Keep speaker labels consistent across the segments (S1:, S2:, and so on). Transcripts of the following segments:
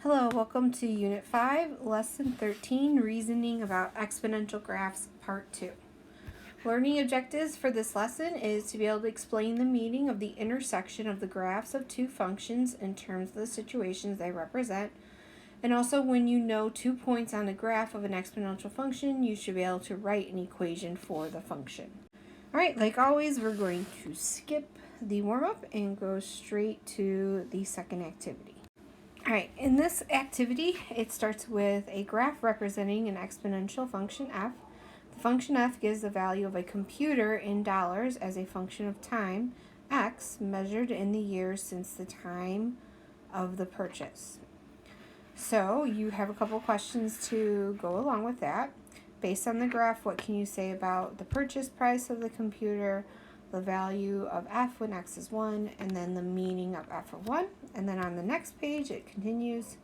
S1: Hello, welcome to Unit 5, Lesson 13, Reasoning about Exponential Graphs, Part 2. Learning objectives for this lesson is to be able to explain the meaning of the intersection of the graphs of two functions in terms of the situations they represent. And also, when you know 2 points on a graph of an exponential function, you should be able to write an equation for the function. Alright, like always, we're going to skip the warm-up and go straight to the second activity. Alright, in this activity, it starts with a graph representing an exponential function f. The function f gives the value of a computer in dollars as a function of time, x, measured in the years since the time of the purchase. So, you have a couple questions to go along with that. Based on the graph, what can you say about the purchase price of the computer, the value of f when x is 1, and then the meaning of f of 1. And then on the next page, it continues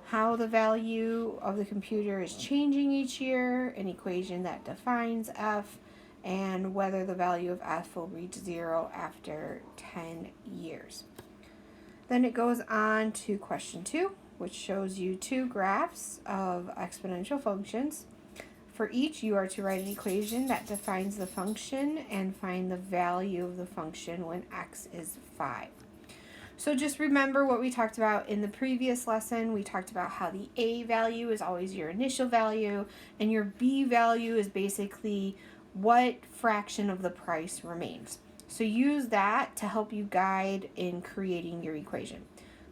S1: how the value of the computer is changing each year, an equation that defines f, and whether the value of f will reach 0 after 10 years. Then it goes on to question 2, which shows you 2 graphs of exponential functions. For each, you are to write an equation that defines the function and find the value of the function when x is 5. So just remember what we talked about in the previous lesson. We talked about how the a value is always your initial value, and your b value is basically what fraction of the price remains. So use that to help you guide in creating your equation.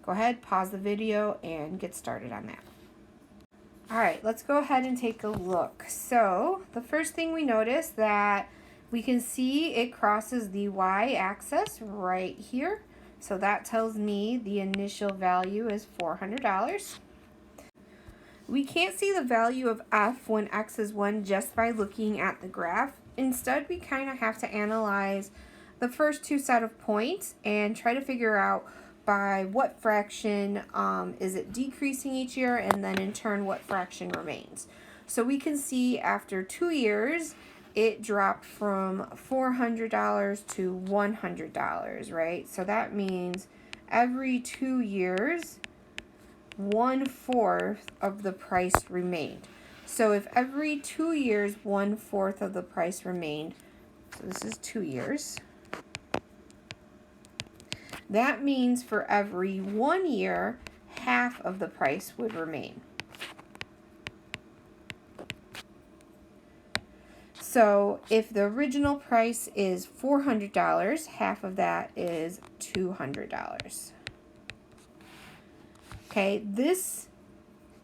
S1: Go ahead, pause the video, and get started on that. Alright, let's go ahead and take a look. So, the first thing we notice that we can see it crosses the y-axis right here. So that tells me the initial value is $400. We can't see the value of f when x is 1 just by looking at the graph. Instead, we kind of have to analyze the first 2 set of points and try to figure out by what fraction is it decreasing each year, and then in turn what fraction remains. So we can see after 2 years it dropped from $400 to $100, right? So that means every 2 years 1/4 of the price remained. So if every 2 years 1/4 of the price remained, so this is 2 years, that means for every 1 year, half of the price would remain. So if the original price is $400, half of that is $200. Okay, this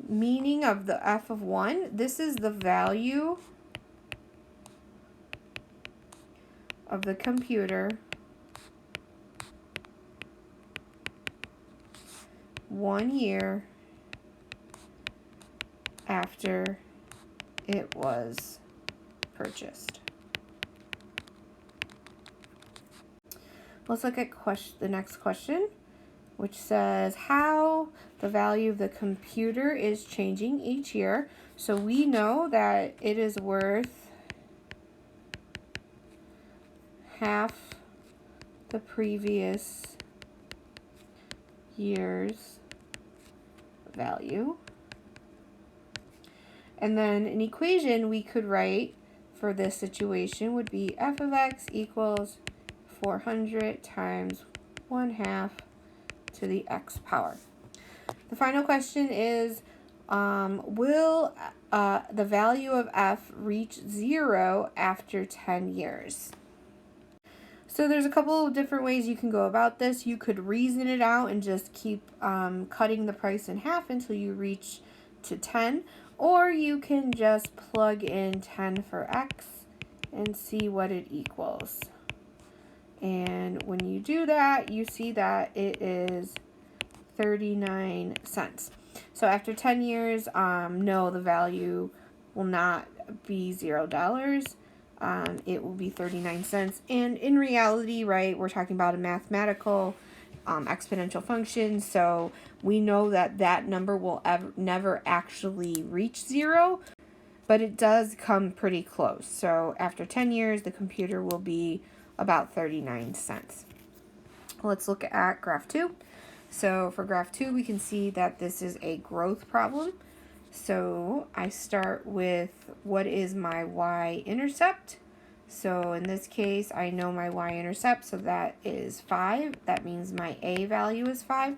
S1: meaning of the f of 1, this is the value of the computer 1 year after it was purchased. Let's look at the next question, which says how the value of the computer is changing each year. So we know that it is worth half the previous year's value. And then an equation we could write for this situation would be f of x equals 400 times 1/2 to the x power. The final question is, will the value of f reach 0 after 10 years? So there's a couple of different ways you can go about this. You could reason it out and just keep cutting the price in half until you reach to 10. Or you can just plug in 10 for x and see what it equals. And when you do that, you see that it is 39 cents. So after 10 years, no, the value will not be $0. It will be 39 cents. And in reality, right, we're talking about a mathematical exponential function, so we know that that number will never actually reach 0, but it does come pretty close. So after 10 years, the computer will be about 39 cents. Let's look at graph 2. So for graph 2, we can see that this is a growth problem. So I start with what is my y-intercept. So in this case, I know my y-intercept, so that is 5. That means my a value is 5.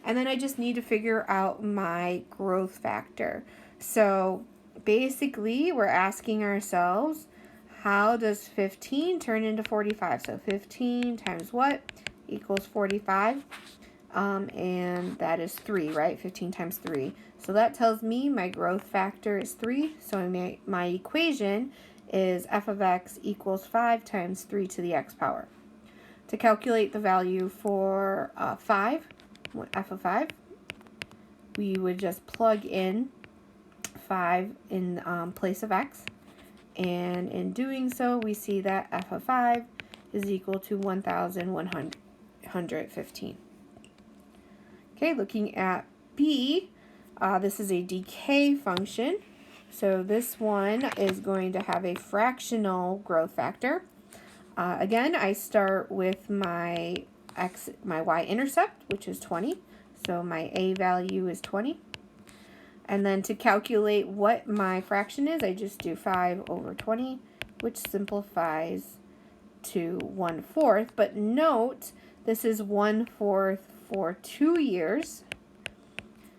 S1: And then I just need to figure out my growth factor. So basically, we're asking ourselves, how does 15 turn into 45? So 15 times what equals 45? And that is 3, right? 15 times 3. So that tells me my growth factor is 3. So my equation is f of x equals 5 times 3 to the x power. To calculate the value for 5, f of 5, we would just plug in 5 in place of x. And in doing so, we see that f of 5 is equal to 1,115. Okay, looking at B, this is a decay function. So this one is going to have a fractional growth factor. Again, I start with my y-intercept, which is 20. So my a value is 20. And then to calculate what my fraction is, I just do 5 over 20, which simplifies to 1/4. But note, this is 1/4 for 2 years.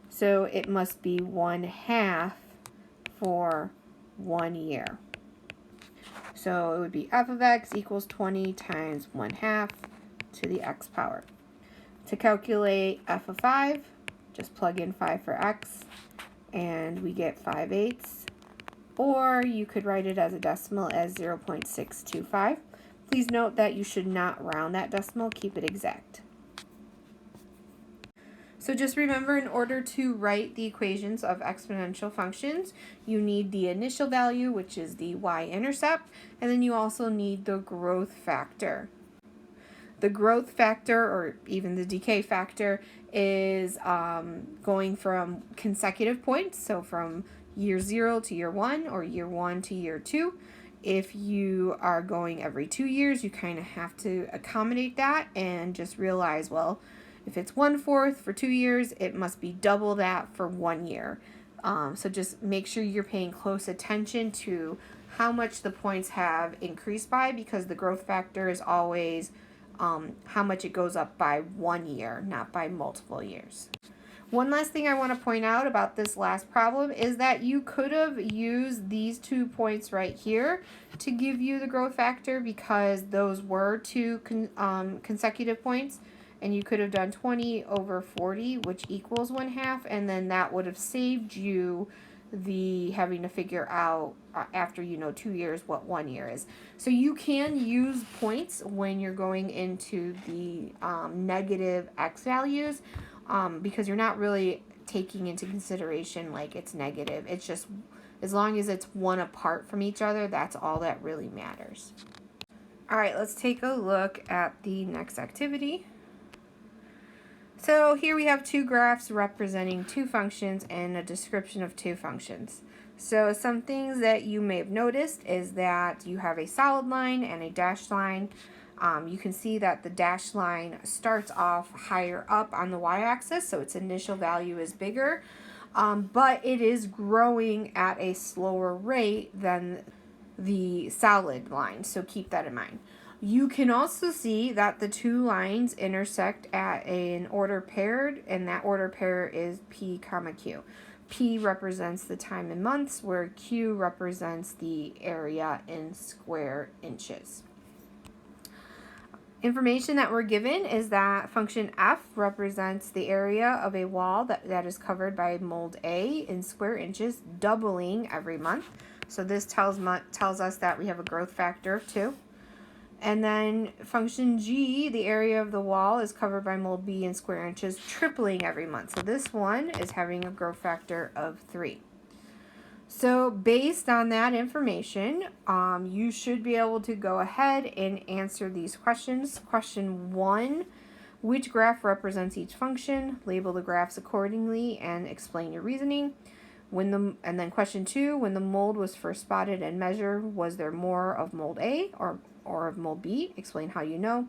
S1: So it must be 1/2 for 1 year. So it would be f of x equals 20 times 1/2 to the x power. To calculate f of 5, just plug in 5 for x, and we get 5/8. Or you could write it as a decimal as 0.625. Please note that you should not round that decimal, keep it exact. So just remember, in order to write the equations of exponential functions, you need the initial value, which is the y-intercept, and then you also need the growth factor. The growth factor, or even the decay factor, is going from consecutive points, so from year 0 to year 1, or year 1 to year 2. If you are going every 2 years, you kind of have to accommodate that and just realize, well, if it's 1/4 for 2 years, it must be double that for 1 year. So just make sure you're paying close attention to how much the points have increased by, because the growth factor is always how much it goes up by 1 year, not by multiple years. One last thing I want to point out about this last problem is that you could have used these 2 points right here to give you the growth factor, because those were 2 consecutive points. And you could have done 20 over 40, which equals 1/2, and then that would have saved you the having to figure out after 2 years what 1 year is. So you can use points when you're going into the negative x values, because you're not really taking into consideration like it's negative. It's just as long as it's 1 apart from each other, that's all that really matters. All right, let's take a look at the next activity. So here we have 2 graphs representing 2 functions and a description of 2 functions. So some things that you may have noticed is that you have a solid line and a dashed line. You can see that the dashed line starts off higher up on the y-axis, so its initial value is bigger, but it is growing at a slower rate than the solid line, so keep that in mind. You can also see that the 2 lines intersect at an order paired, and that order pair is P, Q. P represents the time in months, where Q represents the area in square inches. Information that we're given is that function f represents the area of a wall that is covered by mold A in square inches, doubling every month. So this tells us that we have a growth factor of 2. And then function g, the area of the wall is covered by mold B in square inches, tripling every month. So this one is having a growth factor of 3. So based on that information, you should be able to go ahead and answer these questions. Question 1, which graph represents each function? Label the graphs accordingly and explain your reasoning. And then question 2, when the mold was first spotted and measured, was there more of mold A or of mold B? Explain how you know.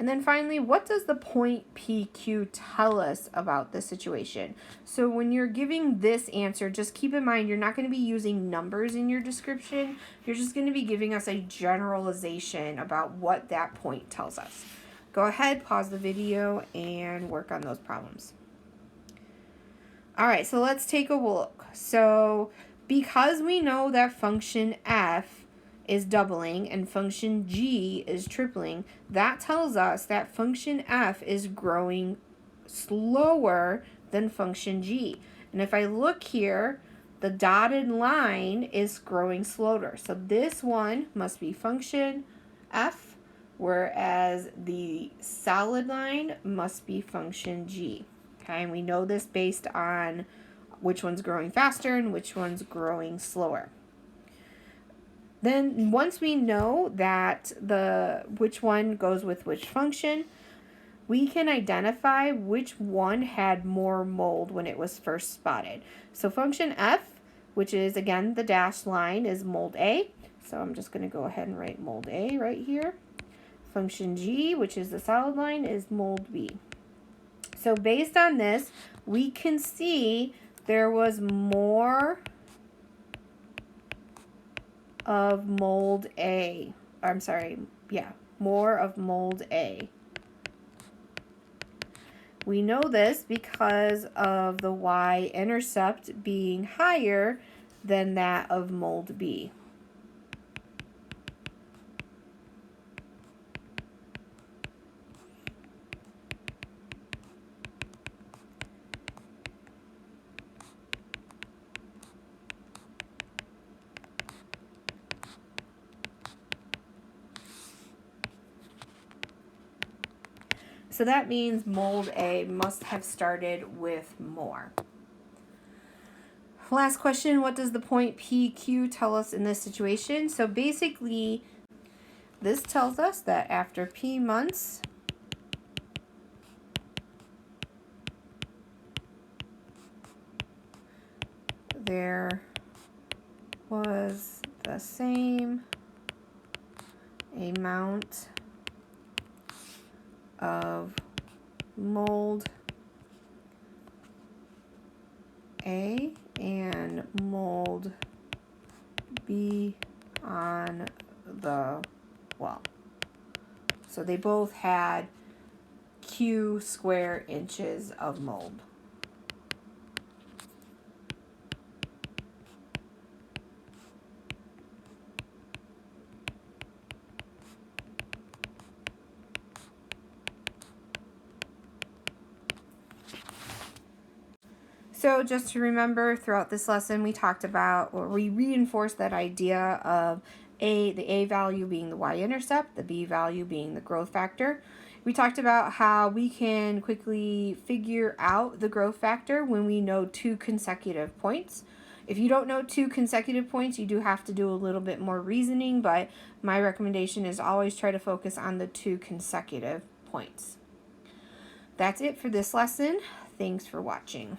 S1: And then finally, what does the point PQ tell us about the situation? So when you're giving this answer, just keep in mind you're not going to be using numbers in your description. You're just going to be giving us a generalization about what that point tells us. Go ahead, pause the video, and work on those problems. All right, so let's take a look. So because we know that function f is doubling and function g is tripling, that tells us that function f is growing slower than function g. And if I look here, the dotted line is growing slower. So this one must be function f, whereas the solid line must be function g. Okay, and we know this based on which one's growing faster and which one's growing slower. Then once we know that which one goes with which function, we can identify which one had more mold when it was first spotted. So function f, which is again the dashed line, is mold A. So I'm just going to go ahead and write mold A right here. Function g, which is the solid line, is mold B. So based on this, we can see there was more of mold A. More of mold A. We know this because of the y-intercept being higher than that of mold B. So that means mold A must have started with more. Last question, what does the point PQ tell us in this situation? So basically, this tells us that after P months, there was the same amount of mold A and mold B on the wall. So they both had Q square inches of mold. So just to remember, throughout this lesson we talked about, or we reinforced that idea of the A value being the y-intercept, the B value being the growth factor. We talked about how we can quickly figure out the growth factor when we know 2 consecutive points. If you don't know 2 consecutive points, you do have to do a little bit more reasoning, but my recommendation is always try to focus on the 2 consecutive points. That's it for this lesson. Thanks for watching.